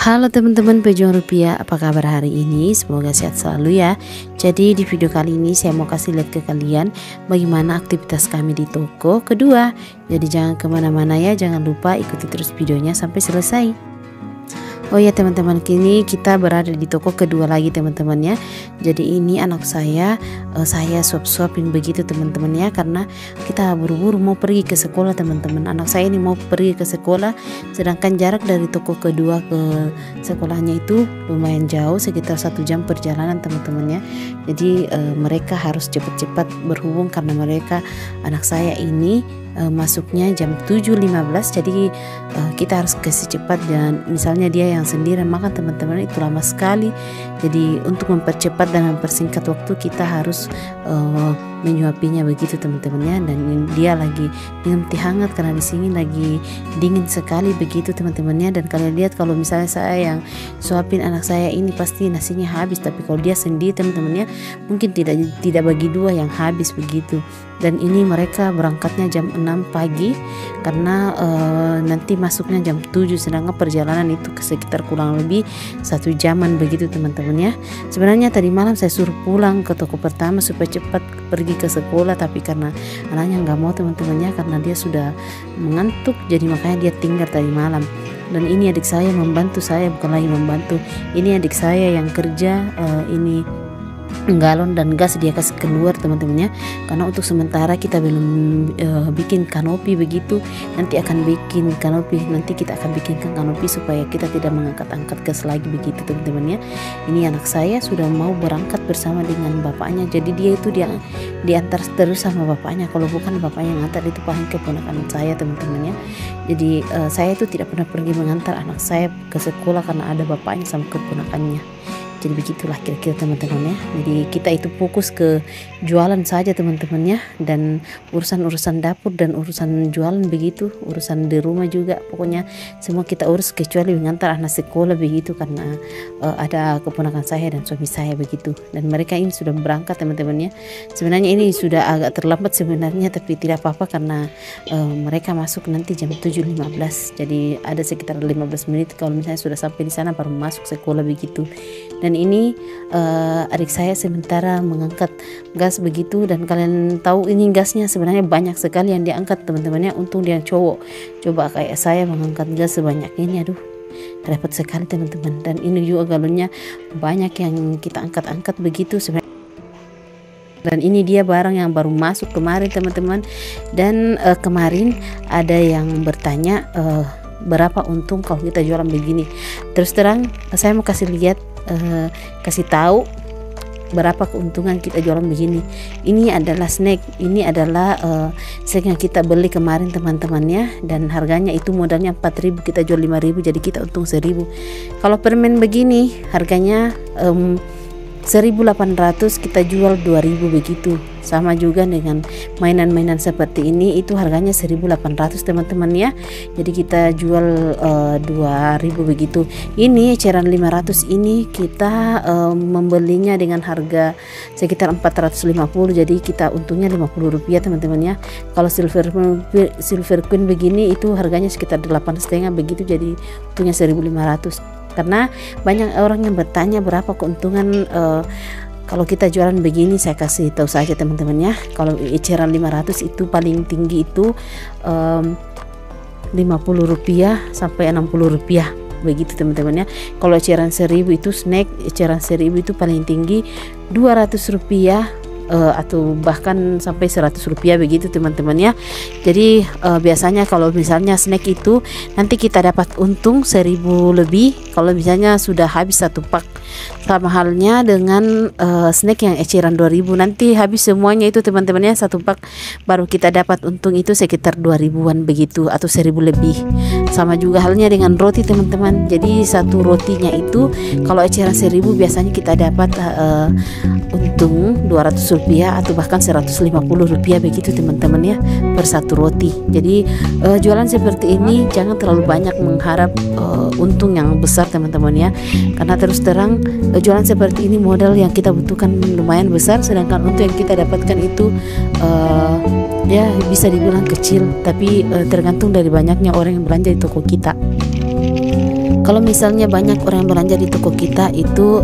Halo teman-teman pejuang rupiah, apa kabar hari ini? Semoga sehat selalu ya. Jadi di video kali ini saya mau kasih lihat ke kalian bagaimana aktivitas kami di toko kedua. Jadi jangan kemana-mana ya, jangan lupa ikuti terus videonya sampai selesai. Oh ya teman-teman, kini kita berada di toko kedua lagi teman-teman ya. Jadi ini anak saya suap-suapin begitu teman-teman ya, karena kita buru-buru mau pergi ke sekolah teman-teman. Anak saya ini mau pergi ke sekolah, sedangkan jarak dari toko kedua ke sekolahnya itu lumayan jauh, sekitar 1 jam perjalanan teman-teman ya. Jadi mereka harus cepat-cepat berhubung karena anak saya ini masuknya jam 7.15, jadi kita harus kasih cepat. Dan misalnya dia yang sendirian makan teman-teman itu lama sekali, jadi untuk mempercepat dan mempersingkat waktu kita harus menyuapinya begitu teman-teman ya. Dan dia lagi minum teh hangat karena di sini lagi dingin sekali begitu teman-teman ya. Dan kalian lihat kalau misalnya saya yang suapin anak saya ini pasti nasinya habis, tapi kalau dia sendiri teman-teman ya mungkin tidak bagi dua yang habis begitu. Dan ini mereka berangkatnya jam 6 pagi karena nanti masuknya jam 7, sedangkan perjalanan itu sekitar kurang lebih 1 jaman begitu teman-teman ya. Sebenarnya tadi malam saya suruh pulang ke toko pertama supaya cepat pergi ke sekolah, tapi karena anaknya nggak mau teman-teman ya, karena dia sudah mengantuk, jadi makanya dia tinggal tadi malam. Dan ini adik saya membantu saya, bukan lagi membantu, ini adik saya yang kerja ini galon dan gas dia kasih keluar teman-teman ya, karena untuk sementara kita belum bikin kanopi begitu. Nanti akan bikin kanopi, nanti kita akan bikinkan kanopi supaya kita tidak mengangkat-angkat gas lagi begitu teman-teman ya. Ini anak saya sudah mau berangkat bersama dengan bapaknya, jadi dia itu diantar terus sama bapaknya. Kalau bukan bapaknya yang antar itu paling keponakan saya teman-teman ya. Jadi saya itu tidak pernah pergi mengantar anak saya ke sekolah karena ada bapaknya sama keponakannya. Jadi begitulah kira-kira teman-teman ya. Jadi kita itu fokus ke jualan saja teman-teman ya, dan urusan-urusan dapur dan urusan jualan begitu, urusan di rumah juga, pokoknya semua kita urus kecuali mengantar anak sekolah begitu, karena ada keponakan saya dan suami saya begitu. Dan mereka ini sudah berangkat teman-teman ya. Sebenarnya ini sudah agak terlambat sebenarnya, tapi tidak apa-apa karena mereka masuk nanti jam 7.15. Jadi ada sekitar 15 menit kalau misalnya sudah sampai di sana baru masuk sekolah begitu. Dan ini adik saya sementara mengangkat gas begitu, dan kalian tahu ini gasnya sebenarnya banyak sekali yang diangkat teman-temannya. Untung dia cowok, coba kayak saya mengangkat gas sebanyak ini, aduh repot sekali teman-teman. Dan ini juga galonnya banyak yang kita angkat-angkat begitu sebenarnya. Dan ini dia barang yang baru masuk kemarin teman-teman. Dan kemarin ada yang bertanya berapa untung kalau kita jualan begini. Terus terang saya mau kasih lihat, kasih tahu berapa keuntungan kita jualan begini. Ini adalah snack, ini adalah snack yang kita beli kemarin teman-teman ya, dan harganya itu modalnya 4.000, kita jual 5.000, jadi kita untung 1.000. Kalau permen begini harganya 1.800, kita jual 2.000 begitu. Sama juga dengan mainan-mainan seperti ini, itu harganya 1.800 teman-teman ya, jadi kita jual 2.000 begitu. Ini eceran 500 ini kita membelinya dengan harga sekitar 450, jadi kita untungnya 50 rupiah teman-teman ya. Kalau silver queen begini itu harganya sekitar 8,5 begitu, jadi untungnya 1.500. Karena banyak orang yang bertanya berapa keuntungan kalau kita jualan begini. Saya kasih tahu saja teman-teman ya, kalau eceran 500 itu paling tinggi itu 50 rupiah sampai 60 rupiah begitu teman-teman ya. Kalau eceran 1.000 itu snack, eceran 1.000 itu paling tinggi 200 rupiah atau bahkan sampai 100 rupiah begitu teman-teman ya. Jadi biasanya kalau misalnya snack itu nanti kita dapat untung 1.000 lebih kalau misalnya sudah habis satu pak. Sama halnya dengan snack yang eceran 2.000, nanti habis semuanya itu teman-teman ya, satu pak baru kita dapat untung itu sekitar 2.000-an begitu atau 1.000 lebih. Sama juga halnya dengan roti teman-teman. Jadi satu rotinya itu kalau eceran 1.000 biasanya kita dapat untung 200 rupiah atau bahkan 150 rupiah begitu teman-teman ya per satu roti. Jadi jualan seperti ini jangan terlalu banyak mengharap untung yang besar teman-teman ya, karena terus terang jualan seperti ini modal yang kita butuhkan lumayan besar, sedangkan untuk yang kita dapatkan itu ya bisa dibilang kecil, tapi tergantung dari banyaknya orang yang belanja di toko kita. Kalau misalnya banyak orang yang belanja di toko kita itu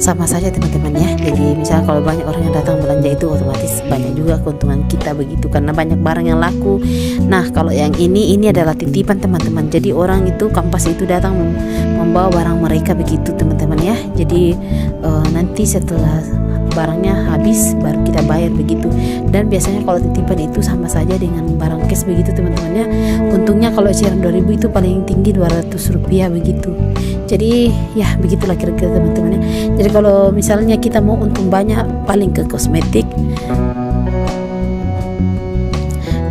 sama saja teman-teman ya. Jadi misalnya kalau banyak orang yang datang belanja itu otomatis banyak juga keuntungan kita begitu, karena banyak barang yang laku. Nah kalau yang ini adalah titipan teman-teman. Jadi orang itu Kampas itu datang membawa barang mereka begitu teman-teman ya. Jadi nanti setelah barangnya habis baru kita bayar begitu. Dan biasanya kalau titipan itu sama saja dengan barang cash begitu teman-teman ya. Untungnya kalau eceran 2000 itu paling tinggi 200 rupiah begitu. Jadi ya begitulah kira-kira teman-teman ya. Jadi kalau misalnya kita mau untung banyak paling ke kosmetik.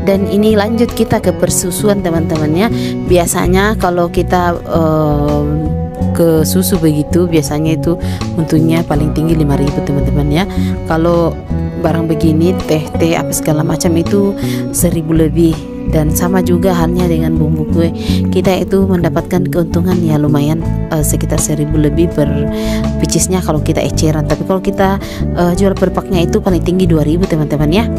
Dan ini lanjut kita ke persusuan teman-teman ya. Biasanya kalau kita ke susu begitu biasanya itu untungnya paling tinggi 5.000 teman-teman ya. Kalau barang begini teh apa segala macam itu 1.000 lebih. Dan sama juga halnya dengan bumbu kue, kita itu mendapatkan keuntungan ya lumayan sekitar 1.000 lebih per picisnya kalau kita eceran. Tapi kalau kita jual per paknya itu paling tinggi 2.000 teman-teman ya.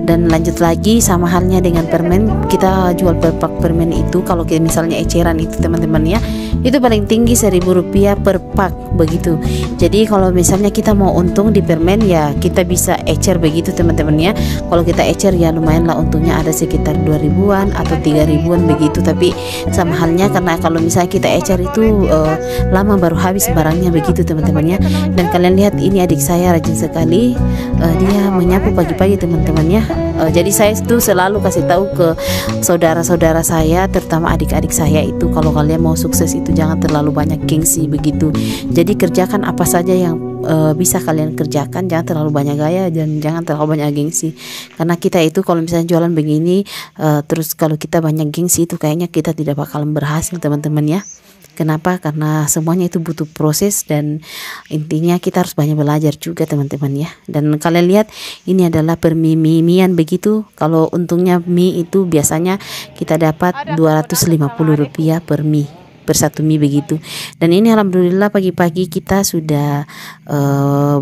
Dan lanjut lagi sama halnya dengan permen, kita jual per pak permen itu kalau kita misalnya eceran itu teman-teman ya, itu paling tinggi 1.000 rupiah per pak begitu. Jadi kalau misalnya kita mau untung di permen ya kita bisa ecer begitu teman-teman ya. Kalau kita ecer ya lumayan lah untungnya ada sekitar 2.000-an atau 3.000-an begitu. Tapi sama halnya karena kalau misalnya kita ecer itu lama baru habis barangnya begitu teman-teman ya. Dan kalian lihat ini adik saya rajin sekali, dia menyapu pagi-pagi teman-teman ya. Jadi saya itu selalu kasih tahu ke saudara-saudara saya, terutama adik-adik saya itu, kalau kalian mau sukses itu jangan terlalu banyak gengsi begitu. Jadi kerjakan apa saja yang bisa kalian kerjakan, jangan terlalu banyak gaya dan jangan terlalu banyak gengsi. Karena kita itu kalau misalnya jualan begini terus kalau kita banyak gengsi itu kayaknya kita tidak bakalan berhasil teman-teman ya. Kenapa? Karena semuanya itu butuh proses dan intinya kita harus banyak belajar juga teman-teman ya. Dan kalian lihat ini adalah per mie-mian begitu. Kalau untungnya mie itu biasanya kita dapat 250 rupiah per mie, per satu mie begitu. Dan ini alhamdulillah pagi-pagi kita sudah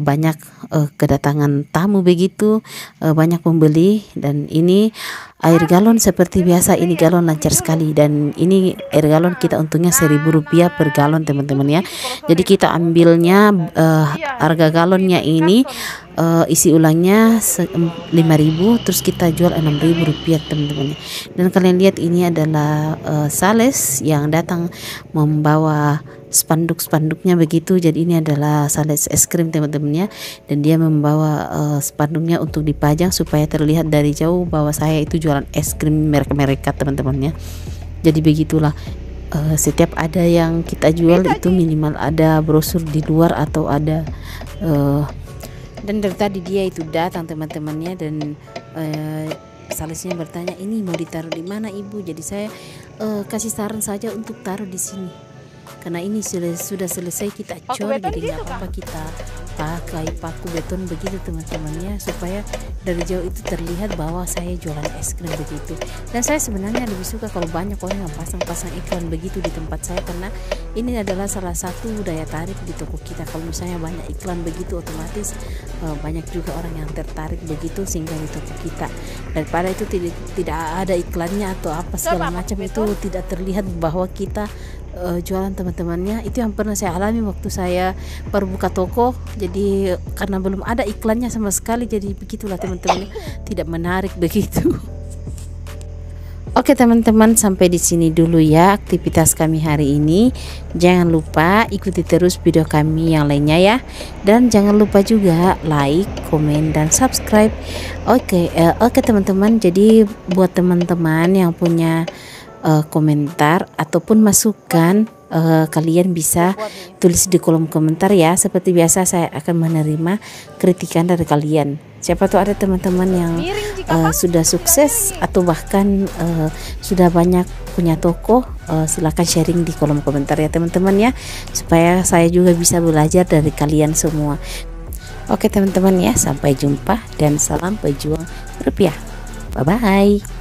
banyak kedatangan tamu begitu, banyak pembeli. Dan ini air galon seperti biasa, ini galon lancar sekali. Dan ini air galon kita untungnya 1.000 rupiah per galon teman-teman ya. Jadi kita ambilnya harga galonnya ini isi ulangnya 5.000, terus kita jual 6.000 rupiah teman-teman. Dan kalian lihat ini adalah sales yang datang membawa spanduk-spanduknya begitu. Jadi ini adalah sales es krim teman-teman ya. Dan dia membawa spanduknya untuk dipajang supaya terlihat dari jauh bahwa saya itu jualan es krim merek-mereka teman-teman ya. Jadi begitulah. Setiap ada yang kita jual itu minimal ada brosur di luar atau ada dan dari tadi dia itu datang teman-temannya. Dan salesnya bertanya ini mau ditaruh di mana ibu. Jadi saya kasih saran saja untuk taruh di sini karena ini sudah selesai kita cor, jadi nggak apa-apa kita pakai paku beton begitu teman-temannya, supaya dari jauh itu terlihat bahwa saya jualan es krim begitu. Dan saya sebenarnya lebih suka kalau banyak orang yang pasang-pasang iklan begitu di tempat saya, karena ini adalah salah satu daya tarik di toko kita. Kalau misalnya banyak iklan begitu otomatis banyak juga orang yang tertarik begitu sehingga di toko kita. Daripada itu tidak ada iklannya atau apa segala macam, itu tidak terlihat bahwa kita jualan teman-temannya. Itu yang pernah saya alami waktu saya baru buka toko. Jadi karena belum ada iklannya sama sekali, jadi begitulah teman-teman, tidak menarik begitu. Oke teman-teman, sampai di sini dulu ya aktivitas kami hari ini. Jangan lupa ikuti terus video kami yang lainnya ya. Dan jangan lupa juga like, komen, dan subscribe. Oke teman-teman. Jadi buat teman-teman yang punya komentar ataupun masukan, kalian bisa tulis di kolom komentar ya. Seperti biasa saya akan menerima kritikan dari kalian. Siapa tahu ada teman-teman yang sudah sukses atau bahkan sudah banyak punya toko, silakan sharing di kolom komentar ya teman-teman ya, supaya saya juga bisa belajar dari kalian semua. Oke teman-teman ya, sampai jumpa dan salam pejuang rupiah. Bye bye.